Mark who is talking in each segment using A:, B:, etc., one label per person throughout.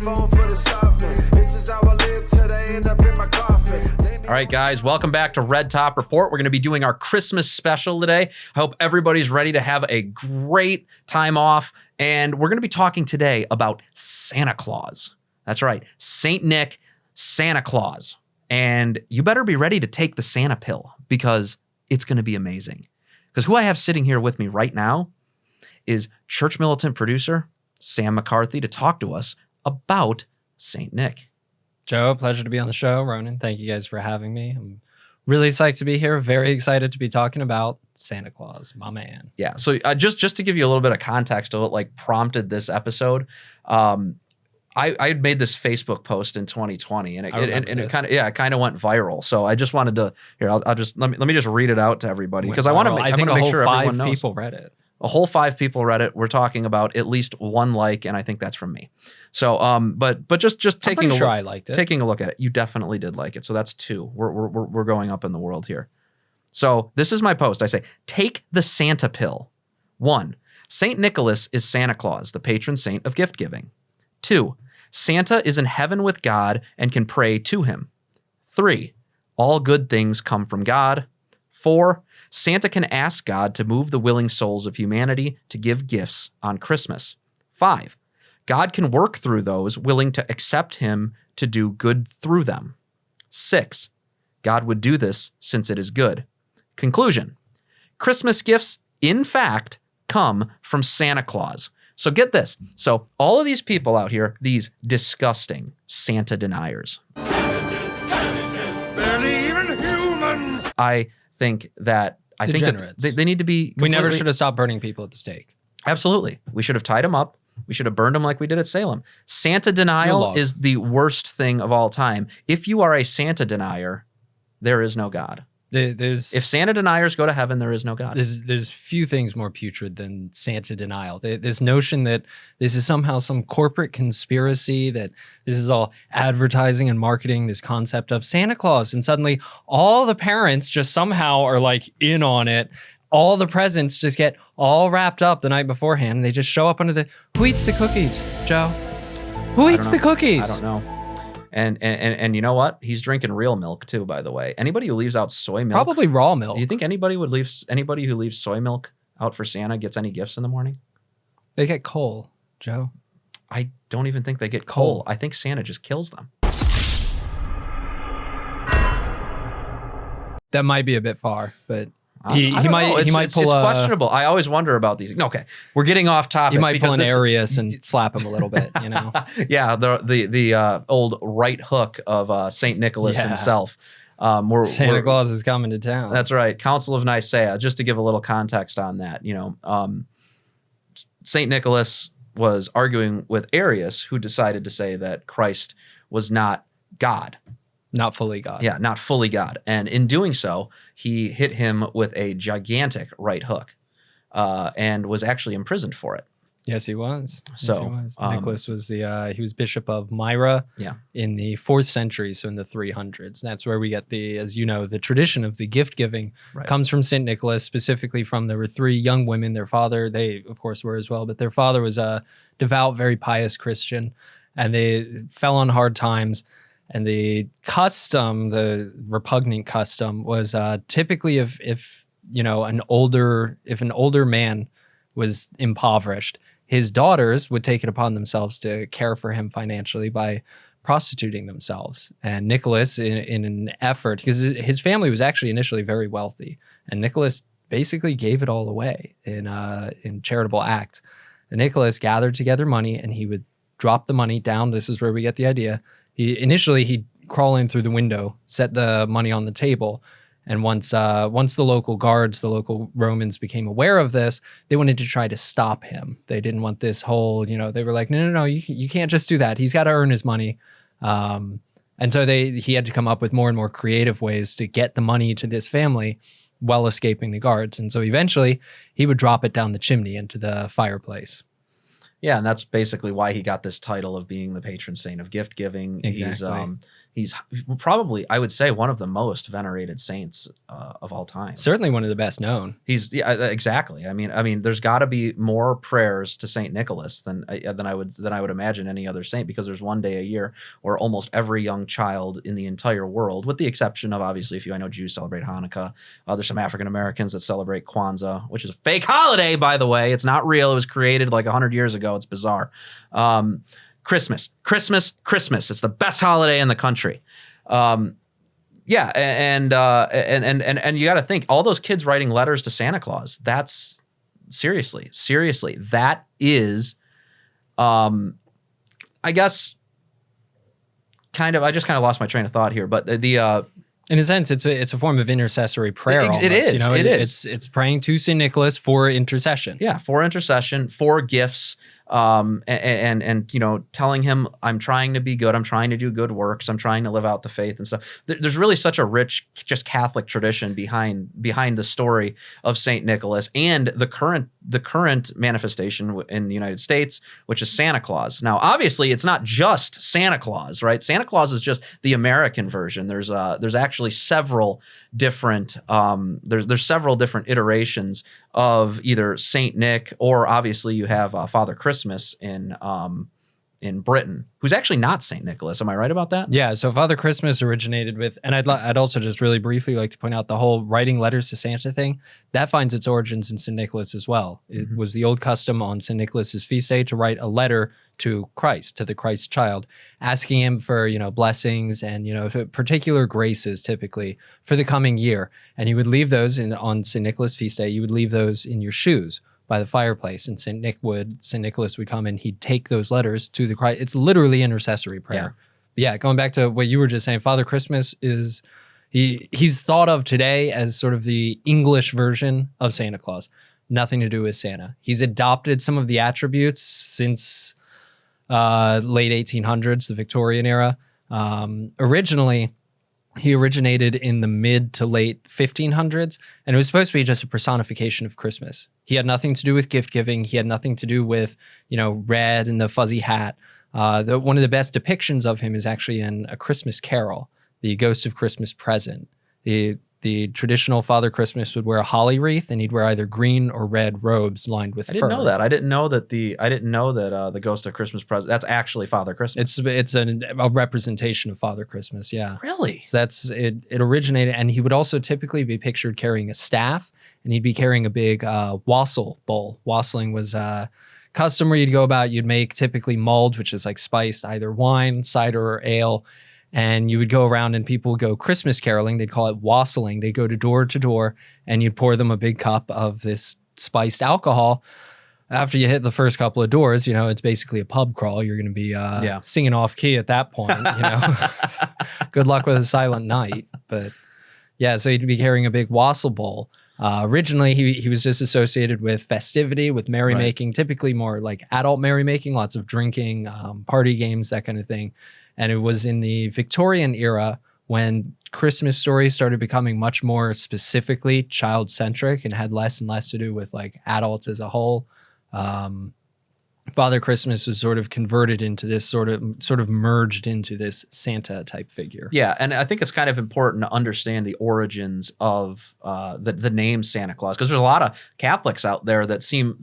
A: microphone for the softening. This is how I live till they end up in my coffin.
B: All right, guys, welcome back to Red Top Report. We're going to be doing our Christmas special today. I hope everybody's ready to have a great time off. And we're going to be talking today about Santa Claus. That's right, Saint Nick, Santa Claus. And you better be ready to take the Santa pill because it's going to be amazing. Because who I have sitting here with me right now is church militant producer Sam McCarthy to talk to us about Saint Nick.
C: Joe, pleasure to be on the show. Ronan, thank you guys for having me. I'm really psyched to be here. Very excited to be talking about Santa Claus, my man.
B: Yeah. So just to give you a little bit of context of what like prompted this episode, I had made this Facebook post in 2020 and it kind of went viral. So I just wanted to I'll just let me just read it out to everybody because I want to make sure everyone knows.
C: People read it.
B: A whole 5 people read it. We're talking about at least 1 like, and I think that's from me. So, but just taking a look,
C: I liked it.
B: Taking a look at it, you definitely did like it. So that's 2. We're going up in the world here. So this is my post. I say, take the Santa pill. 1, Saint Nicholas is Santa Claus, the patron saint of gift giving. 2, Santa is in heaven with God and can pray to him. 3, all good things come from God. 4, Santa can ask God to move the willing souls of humanity to give gifts on Christmas. 5, God can work through those willing to accept him to do good through them. 6, God would do this since it is good. Conclusion, Christmas gifts, in fact, come from Santa Claus. So get this. So all of these people out here, these disgusting Santa deniers.
A: Barely even human.
B: I think that they need to be.
C: We never should have stopped burning people at the stake.
B: Absolutely. We should have tied them up. We should have burned them like we did at Salem. Santa denial is the worst thing of all time. If you are a Santa denier, there is no God. If Santa deniers go to heaven, there is no God.
C: There's few things more putrid than Santa denial. This notion that this is somehow some corporate conspiracy, that this is all advertising and marketing, this concept of Santa Claus, and suddenly all the parents just somehow are like in on it. All the presents just get all wrapped up the night beforehand, and they just show up under the... Who eats the cookies, Joe? Who eats the cookies?
B: I don't know. And you know what? He's drinking real milk too, by the way. Anybody who leaves out soy milk,
C: probably raw milk.
B: Do you think anybody who leaves soy milk out for Santa gets any gifts in the morning?
C: They get coal, Joe.
B: I don't even think they get coal. I think Santa just kills them.
C: That might be a bit far, but
B: he might pull. It's questionable. I always wonder about these. Okay, we're getting off topic.
C: He might pull an Arius and slap him a little bit. You know.
B: Yeah, the old right hook of Saint Nicholas himself.
C: Santa Claus is coming to town.
B: That's right. Council of Nicaea. Just to give a little context on that, Saint Nicholas was arguing with Arius, who decided to say that Christ was not God.
C: Not fully God.
B: Yeah, not fully God. And in doing so, he hit him with a gigantic right hook and was actually imprisoned for it.
C: Yes, he was.
B: So
C: yes, he was. Nicholas was he was bishop of Myra in the 4th century, so in the 300s. That's where we get as you know, the tradition of the gift giving comes from St. Nicholas, specifically there were 3 young women. Their father, they of course were as well, but their father was a devout, very pious Christian, and they fell on hard times. And the repugnant custom was typically if an older man was impoverished, his daughters would take it upon themselves to care for him financially by prostituting themselves. And Nicholas, in an effort, because his family was actually initially very wealthy, and Nicholas basically gave it all away in charitable acts. And Nicholas gathered together money, and he would drop the money down. This is where we get the idea. He'd crawl in through the window, set the money on the table, and once the local guards, the local Romans became aware of this, they wanted to try to stop him. They didn't want this whole, they were like, no, you can't just do that. He's got to earn his money. And so he had to come up with more and more creative ways to get the money to this family while escaping the guards. And so eventually he would drop it down the chimney into the fireplace.
B: Yeah, and that's basically why he got this title of being the patron saint of gift giving.
C: Exactly.
B: He's probably, I would say, one of the most venerated saints of all time.
C: Certainly one of the best known.
B: He's exactly. I mean, there's got to be more prayers to Saint Nicholas than I would imagine any other saint, because there's one day a year where almost every young child in the entire world, with the exception of obviously a few, I know Jews celebrate Hanukkah. There's some African Americans that celebrate Kwanzaa, which is a fake holiday, by the way. It's not real. It was created like 100 years ago. It's bizarre. Christmas. It's the best holiday in the country. Yeah, and you got to think, all those kids writing letters to Santa Claus. That's seriously, that is, I guess, I just kind of lost my train of thought here, but
C: in a sense, it's a form of intercessory prayer.
B: It is. It is.
C: It's praying to Saint Nicholas for intercession.
B: Yeah, for intercession, for gifts, and telling him, I'm trying to be good, I'm trying to do good works, I'm trying to live out the faith and stuff. There's really such a rich, just Catholic tradition behind the story of Saint Nicholas and the current manifestation in the United States, which is Santa Claus. Now, obviously, it's not just Santa Claus, right? Santa Claus is just the American version. There's actually several different there's several different iterations of either Saint Nick, or obviously you have Father Christmas in Britain, who's actually not Saint Nicholas. Am I right about that?
C: Yeah. So Father Christmas originated with, and I'd also just really briefly like to point out the whole writing letters to Santa thing that finds its origins in Saint Nicholas as well. It was the old custom on Saint Nicholas's feast day to write a letter to Christ, to the Christ child, asking him for, blessings and, particular graces typically for the coming year. And you would leave those on Saint Nicholas feast day, you would leave those in your shoes by the fireplace, and Saint Nicholas would come and he'd take those letters to the Christ. It's literally intercessory prayer. Yeah. Going back to what you were just saying, Father Christmas is, he's thought of today as sort of the English version of Santa Claus. Nothing to do with Santa. He's adopted some of the attributes since late 1800s, the Victorian era. Originally, he originated in the mid to late 1500s, and it was supposed to be just a personification of Christmas. He had nothing to do with gift giving. He had nothing to do with, red and the fuzzy hat. One of the best depictions of him is actually in A Christmas Carol, the Ghost of Christmas Present. The traditional Father Christmas would wear a holly wreath, and he'd wear either green or red robes lined with fur.
B: I didn't know that. I didn't know that the Ghost of Christmas Present, that's actually Father Christmas.
C: It's a representation of Father Christmas. Yeah.
B: Really?
C: So that's it. It originated, and he would also typically be pictured carrying a staff, and he'd be carrying a big wassail bowl. Wassailing was custom where you'd go about. You'd make typically mulled, which is like spiced either wine, cider, or ale. And you would go around and people would go Christmas caroling. They'd call it wassailing. They'd go to door, and you'd pour them a big cup of this spiced alcohol. After you hit the first couple of doors, it's basically a pub crawl. You're going to be singing off key at that point. Good luck with a silent night. But yeah, so he'd be carrying a big wassail bowl. Originally, he was just associated with festivity, with merrymaking, typically more like adult merrymaking, lots of drinking, party games, that kind of thing. And it was in the Victorian era when Christmas stories started becoming much more specifically child-centric and had less and less to do with like adults as a whole. Father Christmas was sort of converted into this sort of merged into this Santa type figure. Yeah,
B: and I think it's kind of important to understand the origins of the name Santa Claus, because there's a lot of Catholics out there that seem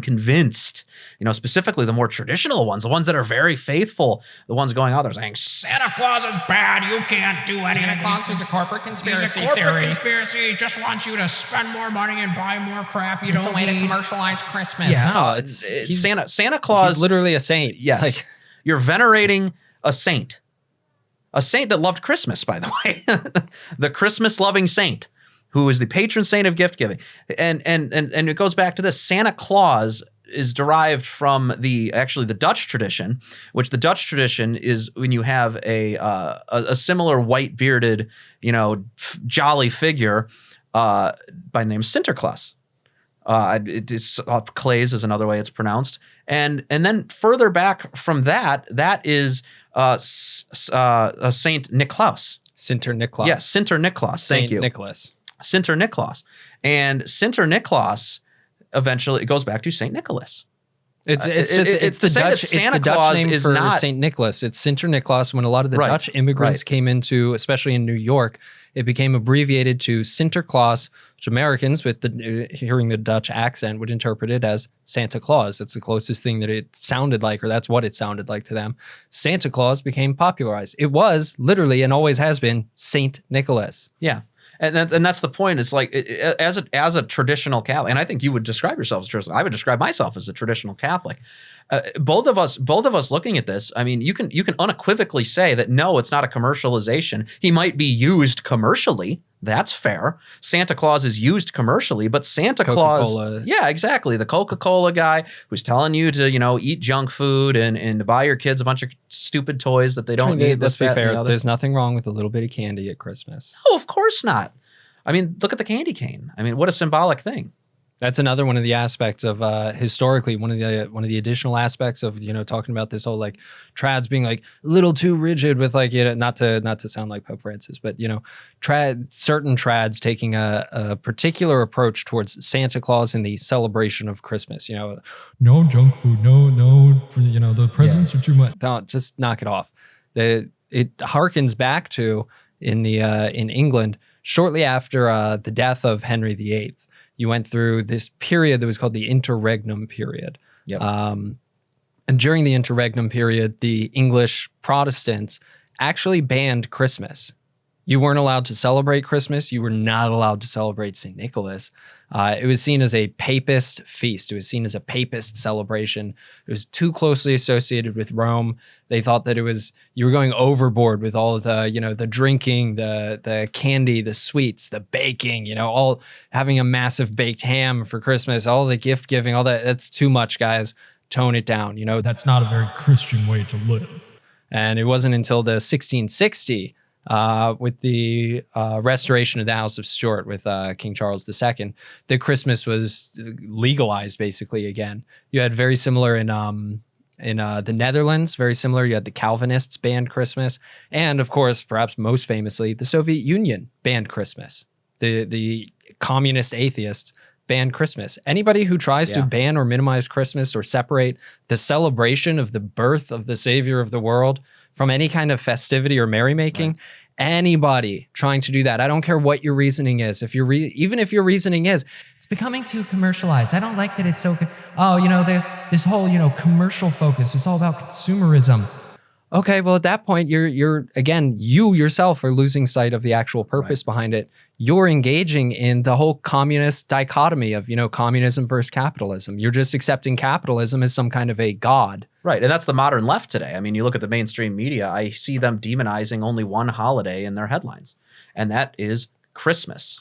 B: convinced, specifically the more traditional ones, the ones that are very faithful, the ones going out there saying Santa Claus is bad, you can't do anything.
C: Santa Claus is a corporate conspiracy
B: He's a corporate conspiracy. He just wants you to spend more money and buy more crap you don't
C: need. It's a way to commercialize Christmas.
B: Yeah, Santa Claus.
C: He's literally a saint.
B: Yes. You're venerating a saint that loved Christmas, by the way. The Christmas-loving saint, who is the patron saint of gift giving. And it goes back to this. Santa Claus is derived from the Dutch tradition, which the Dutch tradition is when you have a similar white-bearded, jolly figure by the name Sinterklaas. It is Claes is another way it's pronounced, and then further back from that is Saint Niklaus.
C: Sinterniklaas.
B: Yes, Sinterniklaas. Thank you.
C: Nicholas.
B: Sinterniklaas. And Sinterniklaas eventually it goes back to Saint Nicholas.
C: It's the
B: to say that
C: Dutch.
B: Santa
C: it's the
B: Claus
C: Dutch name
B: is
C: for
B: not
C: Saint Nicholas. It's Sinterklaas. When a lot of the
B: Right,
C: Dutch immigrants
B: right.
C: came into, especially in New York, it became abbreviated to Sinterklaas, which Americans with the hearing the Dutch accent would interpret it as Santa Claus. That's the closest thing that it sounded like, or that's what it sounded like to them. Santa Claus became popularized. It was literally and always has been Saint Nicholas.
B: Yeah. And that's the point. It's like as a traditional Catholic, and I think you would describe yourself as traditional. I would describe myself as a traditional Catholic. Both of us looking at this, I mean, you can unequivocally say that no, it's not a commercialization. He might be used commercially. That's fair. Santa Claus is used commercially, but Santa Claus, yeah, exactly. The Coca-Cola guy who's telling you to, eat junk food and to buy your kids a bunch of stupid toys that they don't need.
C: Let's be fair. There's nothing wrong with a little bit of candy at Christmas.
B: Oh, of course not. I mean, look at the candy cane. I mean, what a symbolic thing.
C: That's another one of the aspects of historically one of the additional aspects of talking about this whole like trads being like a little too rigid with like not to sound like Pope Francis, but certain trads taking a particular approach towards Santa Claus and the celebration of Christmas. No junk food, no the presents are too much. Don't just knock it off. It harkens back to in England shortly after the death of Henry VIII. You went through this period that was called the interregnum period.
B: Yep.
C: And during the interregnum period, the English Protestants actually banned Christmas. You weren't allowed to celebrate Christmas. You were not allowed to celebrate St. Nicholas. It was seen as a papist feast. It was seen as a papist celebration. It was too closely associated with Rome. They thought that you were going overboard with all of the drinking, the candy, the sweets, the baking, all having a massive baked ham for Christmas, all the gift giving, all that. That's too much, guys. Tone it down.
D: That's not a very Christian way to live.
C: And it wasn't until the 1660 with the restoration of the House of Stuart with King Charles II, that Christmas was legalized basically again. You had very similar in the Netherlands, very similar. You had the Calvinists banned Christmas, and of course, perhaps most famously, the Soviet Union banned Christmas. The communist atheists banned Christmas. Anybody who tries to ban or minimize Christmas or separate the celebration of the birth of the Savior of the world from any kind of festivity or merrymaking, anybody trying to do that, I don't care what your reasoning is. Even if your reasoning is, it's becoming too commercialized. I don't like that it's so, there's this whole, commercial focus. It's all about consumerism. Okay, well, at that point, you're again, you yourself are losing sight of the actual purpose behind it. You're engaging in the whole communist dichotomy of, communism versus capitalism. You're just accepting capitalism as some kind of a god.
B: Right, and that's the modern left today. I mean, you look at the mainstream media, I see them demonizing only one holiday in their headlines, and that is Christmas.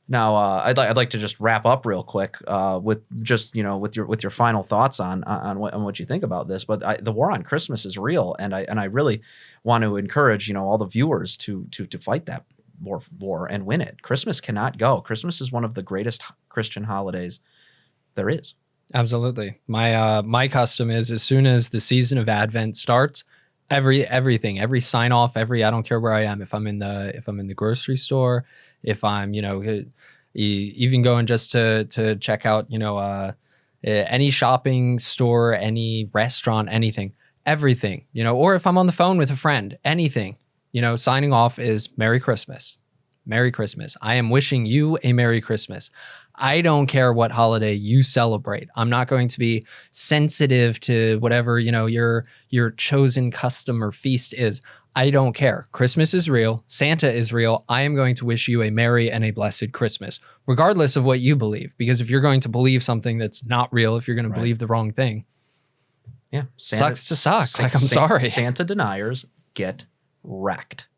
B: Now, I'd like to just wrap up real quick with just with your final thoughts on what you think about this. But the war on Christmas is real, and I really want to encourage all the viewers to fight that war and win it. Christmas cannot go. Christmas is one of the greatest Christian holidays there is.
C: Absolutely. My custom is as soon as the season of Advent starts, everything, every sign off, I don't care where I am. If I'm in the grocery store, if I'm, even going just to check out, any shopping store, any restaurant, anything, everything, or if I'm on the phone with a friend, anything, signing off is Merry Christmas. Merry Christmas. I am wishing you a Merry Christmas. I don't care what holiday you celebrate. I'm not going to be sensitive to whatever, your chosen custom or feast is. I don't care. Christmas is real. Santa is real. I am going to wish you a Merry and a blessed Christmas, regardless of what you believe. Because if you're going to believe something that's not real, if you're going to believe the wrong thing, sucks to suck. I'm sorry.
B: Santa deniers get wrecked.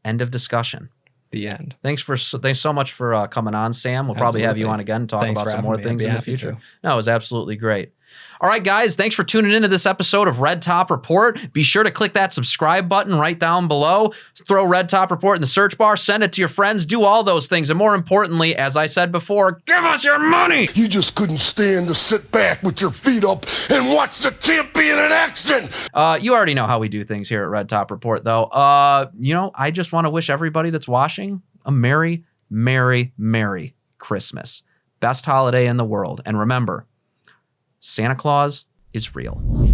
B: End of discussion.
C: The end.
B: Thanks so much for coming on, Sam. We'll probably have you on again and talk about some more things in the future. No, it was absolutely great. All right, guys, thanks for tuning into this episode of Red Top Report. Be sure to click that subscribe button right down below. Throw Red Top Report in the search bar. Send it to your friends. Do all those things. And more importantly, as I said before, give us your money.
A: You just couldn't stand to sit back with your feet up and watch the champ be in an accident.
B: You already know how we do things here at Red Top Report, though. I just want to wish everybody that's watching a Merry, Merry, Merry Christmas. Best holiday in the world. And remember, Santa Claus is real.